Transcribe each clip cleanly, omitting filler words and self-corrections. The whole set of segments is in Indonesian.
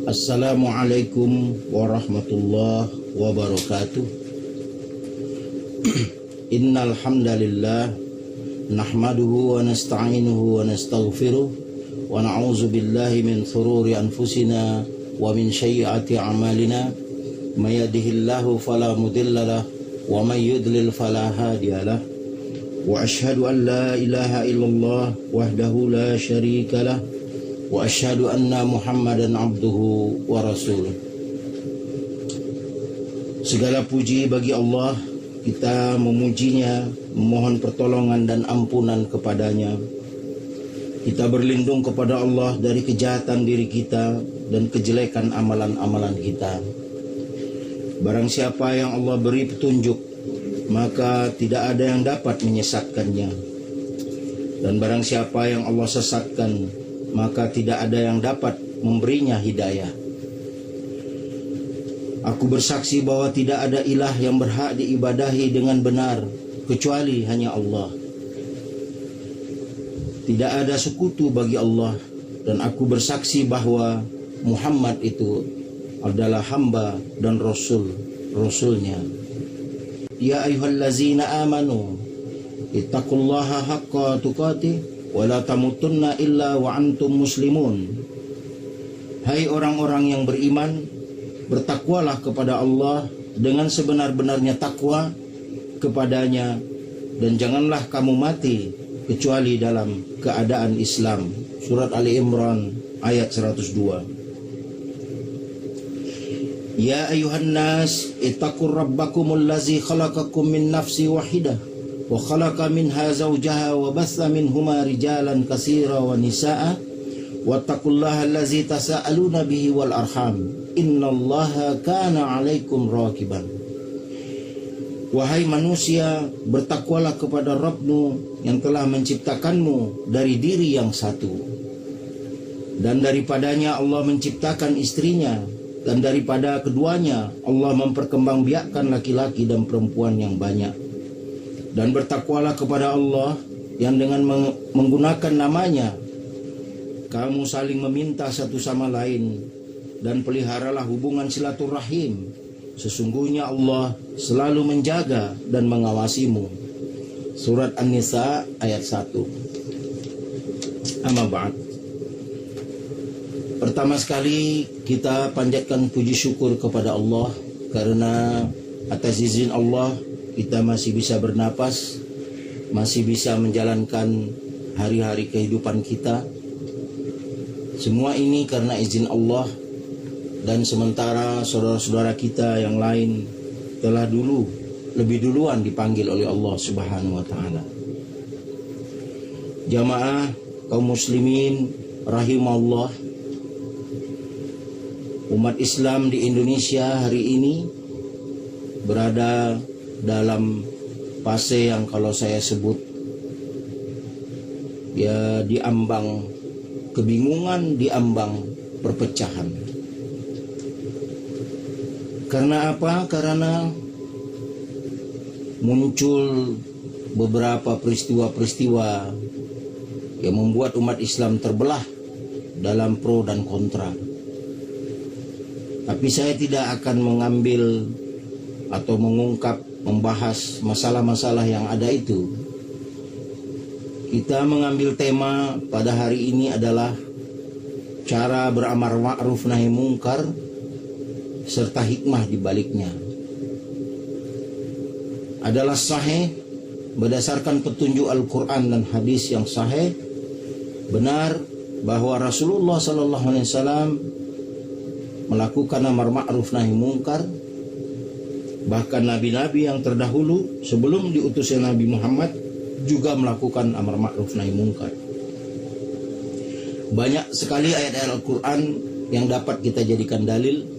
Assalamualaikum warahmatullahi wabarakatuh. Innal hamdalillah nahmaduhu wa nasta'inuhu wa nastaghfiruh wa na'udzu billahi min shururi anfusina wa min sayyiati a'malina. May yahdihillahu fala mudhillalah wa may yudlil fala hadiyalah. Wa asyhadu an la ilaha illallah wahdahu la syarikalah wa asyhadu anna Muhammadan abduhu wa rasuluh. Segala puji bagi Allah, kita memujinya, memohon pertolongan dan ampunan kepadanya. Kita berlindung kepada Allah dari kejahatan diri kita dan kejelekan amalan-amalan kita. Barang siapa yang Allah beri petunjuk, maka tidak ada yang dapat menyesatkannya. Dan barang siapa yang Allah sesatkan, maka tidak ada yang dapat memberinya hidayah. Aku bersaksi bahwa tidak ada ilah yang berhak diibadahi dengan benar kecuali hanya Allah. Tidak ada sekutu bagi Allah, dan aku bersaksi bahwa Muhammad itu adalah hamba dan rasulnya. Ya ayyuhallazina amanu ittaqullaha haqqa tuqatih wa la tamutunna illa wa antum muslimun. Hai orang-orang yang beriman, bertakwalah kepada Allah dengan sebenar-benarnya takwa kepadanya, dan janganlah kamu mati kecuali dalam keadaan Islam. Surat Ali Imran ayat 102. Ya ayuhan nas ittaqur rabbakumul ladzi khalaqakum min nafsin wahidah wa khalaqa minha zawjaha wa batha minhuma rijalan katsira wa nisaa wattaqullaha allazi tasaaluna bihi wal arham innallaha kana 'alaikum raqiban. Wahai manusia, bertakwalah kepada Rabbmu yang telah menciptakanmu dari diri yang satu, dan daripadanya Allah menciptakan istrinya, dan daripada keduanya Allah memperkembangbiakkan laki-laki dan perempuan yang banyak. Dan bertakwalah kepada Allah yang dengan menggunakan namanya kamu saling meminta satu sama lain, dan peliharalah hubungan silaturahim. Sesungguhnya Allah selalu menjaga dan mengawasimu. Surat An-Nisa ayat 1. Amma ba'd. Pertama sekali kita panjatkan puji syukur kepada Allah, karena atas izin Allah kita masih bisa bernapas, masih bisa menjalankan hari-hari kehidupan kita. Semua ini karena izin Allah, dan sementara saudara-saudara kita yang lain telah lebih duluan dipanggil oleh Allah Subhanahu wa taala. Jamaah kaum muslimin rahimallah, umat Islam di Indonesia hari ini berada dalam fase yang kalau saya sebut ya diambang kebingungan, diambang perpecahan. Karena apa? Karena muncul beberapa peristiwa-peristiwa yang membuat umat Islam terbelah dalam pro dan kontra. Tapi saya tidak akan mengambil atau membahas masalah-masalah yang ada itu. Kita mengambil tema pada hari ini adalah cara beramar ma'ruf nahi mungkar serta hikmah di baliknya. Adalah sahih berdasarkan petunjuk Al-Quran dan hadis yang sahih, benar bahwa Rasulullah SAW melakukan amar ma'ruf nahi mungkar. Bahkan nabi-nabi yang terdahulu sebelum diutusnya Nabi Muhammad juga melakukan amar ma'ruf nahi mungkar. Banyak sekali ayat-ayat Al-Quran yang dapat kita jadikan dalil.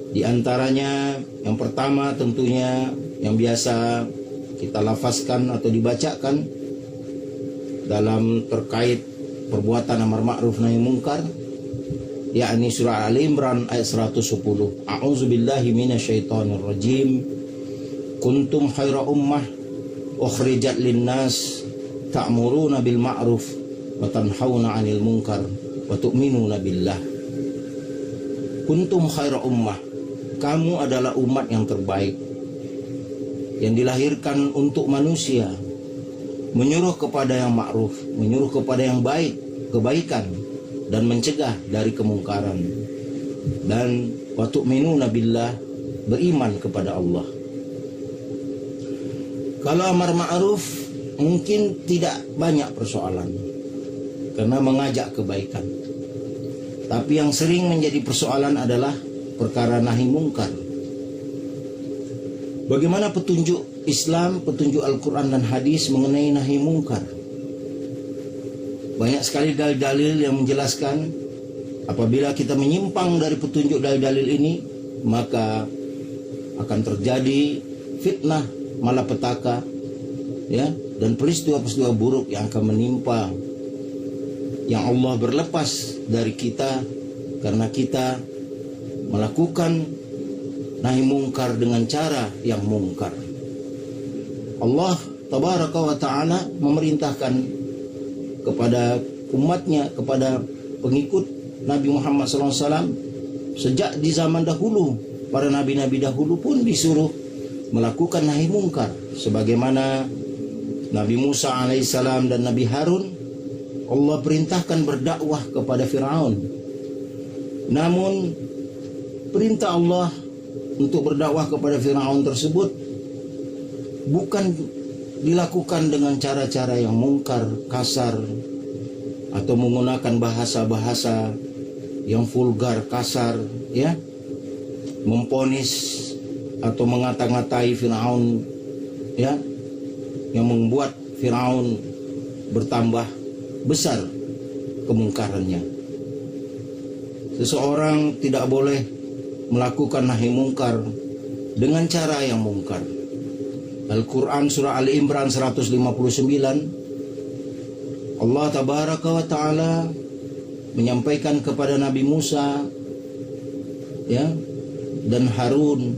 Di antaranya yang pertama tentunya yang biasa kita lafazkan atau dibacakan dalam terkait perbuatan amar ma'ruf nahi mungkar, yakni surah Ali Imran ayat 110. A'udzubillahi minasyaitonir rajim. Kuntum khaira ummah ukhrijat linnas ta'muruna bil ma'ruf wa tanhauna 'anil munkar wa tu'minuna billah. kuntum khaira ummah, kamu adalah umat yang terbaik, yang dilahirkan untuk manusia, menyuruh kepada yang ma'ruf, menyuruh kepada yang baik, kebaikan, dan mencegah dari kemungkaran. Dan wa tu'minuna billah, beriman kepada Allah. Kalau amar ma'ruf mungkin tidak banyak persoalan, karena mengajak kebaikan. Tapi yang sering menjadi persoalan adalah perkara nahi mungkar. Bagaimana petunjuk Islam, petunjuk Al-Quran dan hadis mengenai nahi mungkar? Banyak sekali dalil-dalil yang menjelaskan apabila kita menyimpang dari petunjuk dalil-dalil ini, maka akan terjadi fitnah, malapetaka, ya, dan peristiwa-peristiwa buruk yang akan menimpa, yang Allah berlepas dari kita karena kita melakukan nahi mungkar dengan cara yang mungkar. Allah tabaraka wa ta'ala memerintahkan kepada umatnya, kepada pengikut Nabi Muhammad SAW, sejak di zaman dahulu, para nabi-nabi dahulu pun disuruh melakukan nahi mungkar. Sebagaimana Nabi Musa alaihissalam dan Nabi Harun, Allah perintahkan berdakwah kepada Fir'aun. Namun perintah Allah untuk berdakwah kepada Fir'aun tersebut bukan dilakukan dengan cara-cara yang mungkar, kasar, atau menggunakan bahasa-bahasa yang vulgar, kasar, ya, memponis atau mengata-ngatai Fir'aun, ya, yang membuat Fir'aun bertambah besar kemungkarannya. Seseorang tidak boleh melakukan nahi mungkar dengan cara yang mungkar. Al-Quran surah Ali Imran 159, Allah tabaraka wa ta'ala menyampaikan kepada Nabi Musa, ya, dan Harun,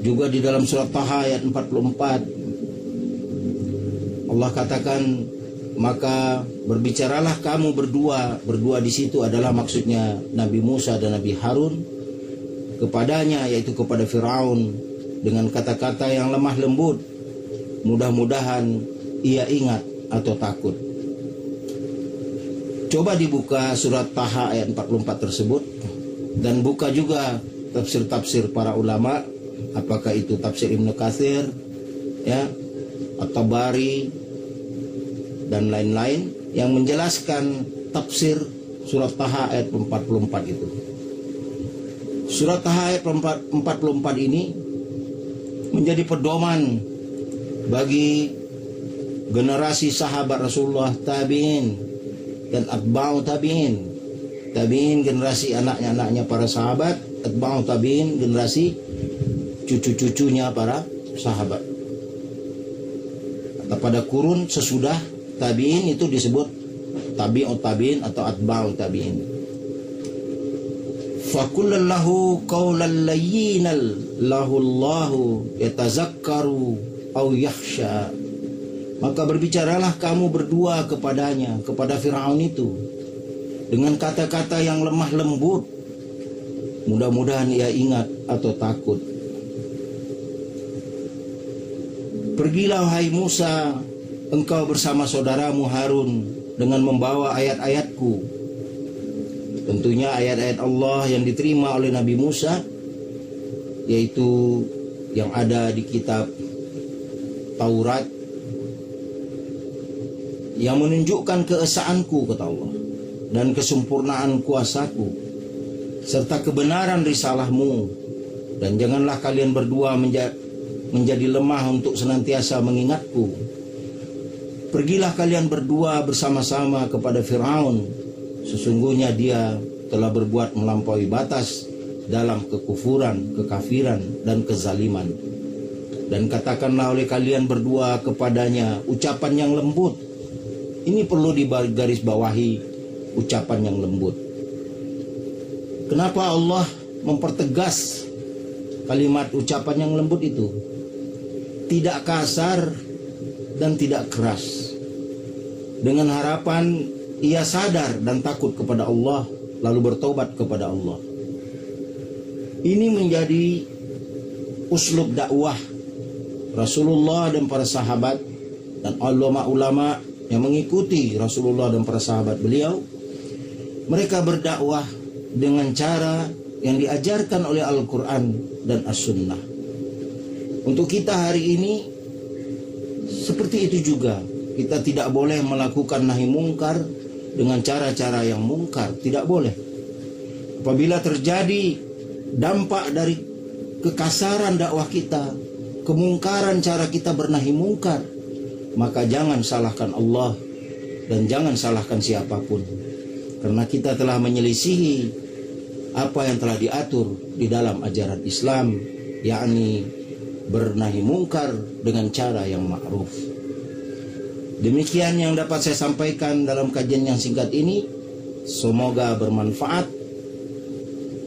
juga di dalam surat Taha ayat 44, Allah katakan, maka berbicaralah kamu berdua. Berdua di situ adalah maksudnya Nabi Musa dan Nabi Harun, kepadanya, yaitu kepada Fir'aun, dengan kata-kata yang lemah lembut. Mudah-mudahan ia ingat atau takut. Coba dibuka surat Taha ayat 44 tersebut, dan buka juga tafsir-tafsir para ulama, apakah itu tafsir Ibnu Katsir, ya, At-Tabari, dan lain-lain, yang menjelaskan tafsir surat Taha ayat 44 itu. Surat Taha ayat 44 ini menjadi pedoman bagi generasi sahabat Rasulullah, tabi'in dan atba'u tabi'in. Tabi'in generasi anaknya para sahabat, atba'u tabi'in generasi cucu-cucunya para sahabat. Atau pada kurun sesudah tabi'in itu disebut tabi'ut tabi'in atau atba'ut tabi'in. Fakullallahu qawlan layyinal lahullahu yatazakkaru aw yakhsha. Maka berbicaralah kamu berdua kepadanya, kepada Fir'aun itu, dengan kata-kata yang lemah lembut. Mudah-mudahan ia ingat atau takut. Pergilah wahai Musa, engkau bersama saudaramu Harun dengan membawa ayat-ayatku. Tentunya ayat-ayat Allah yang diterima oleh Nabi Musa, yaitu yang ada di kitab Taurat, yang menunjukkan keesaanku, kata Allah, dan kesempurnaan kuasaku, serta kebenaran risalahmu. Dan janganlah kalian berdua menjadi lemah untuk senantiasa mengingatku. Pergilah kalian berdua bersama-sama kepada Fir'aun. Sesungguhnya dia telah berbuat melampaui batas dalam kekufuran, kekafiran, dan kezaliman. Dan katakanlah oleh kalian berdua kepadanya ucapan yang lembut. Ini perlu digarisbawahi, ucapan yang lembut. Kenapa Allah mempertegas kalimat ucapan yang lembut itu? Tidak kasar dan tidak keras. Dengan harapan ia sadar dan takut kepada Allah, lalu bertobat kepada Allah. Ini menjadi uslub dakwah Rasulullah dan para sahabat dan ulama-ulama yang mengikuti Rasulullah dan para sahabat beliau. Mereka berdakwah dengan cara yang diajarkan oleh Al-Quran dan As-Sunnah. Untuk kita hari ini seperti itu juga. Kita tidak boleh melakukan nahi mungkar dengan cara-cara yang mungkar. Tidak boleh. Apabila terjadi dampak dari kekasaran dakwah kita, kemungkaran cara kita bernahi mungkar, maka jangan salahkan Allah dan jangan salahkan siapapun. Karena kita telah menyelisihi apa yang telah diatur di dalam ajaran Islam, yakni bernahi mungkar dengan cara yang ma'ruf. Demikian yang dapat saya sampaikan dalam kajian yang singkat ini. Semoga bermanfaat.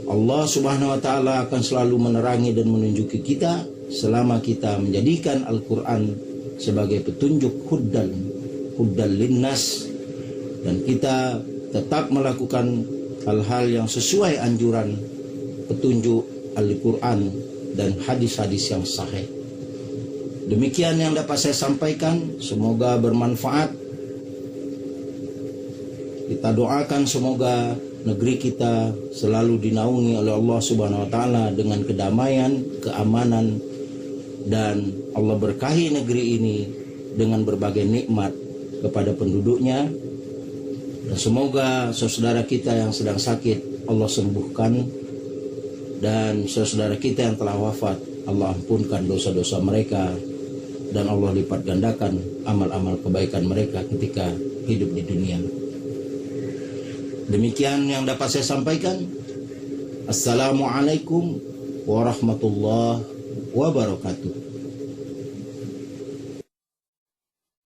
Allah Subhanahu wa taala akan selalu menerangi dan menunjuki kita selama kita menjadikan Al-Quran sebagai petunjuk hudan linnas, dan kita tetap melakukan hal-hal yang sesuai anjuran petunjuk Al-Quran dan hadis-hadis yang sahih. Demikian yang dapat saya sampaikan. Semoga bermanfaat. Kita doakan semoga negeri kita selalu dinaungi oleh Allah Subhanahu wa taala dengan kedamaian, keamanan, dan Allah berkahi negeri ini dengan berbagai nikmat kepada penduduknya. Dan semoga saudara kita yang sedang sakit Allah sembuhkan, dan saudara kita yang telah wafat Allah ampunkan dosa-dosa mereka, dan Allah lipat gandakan amal-amal kebaikan mereka ketika hidup di dunia. Demikian yang dapat saya sampaikan. Assalamualaikum warahmatullahi wabarakatuh.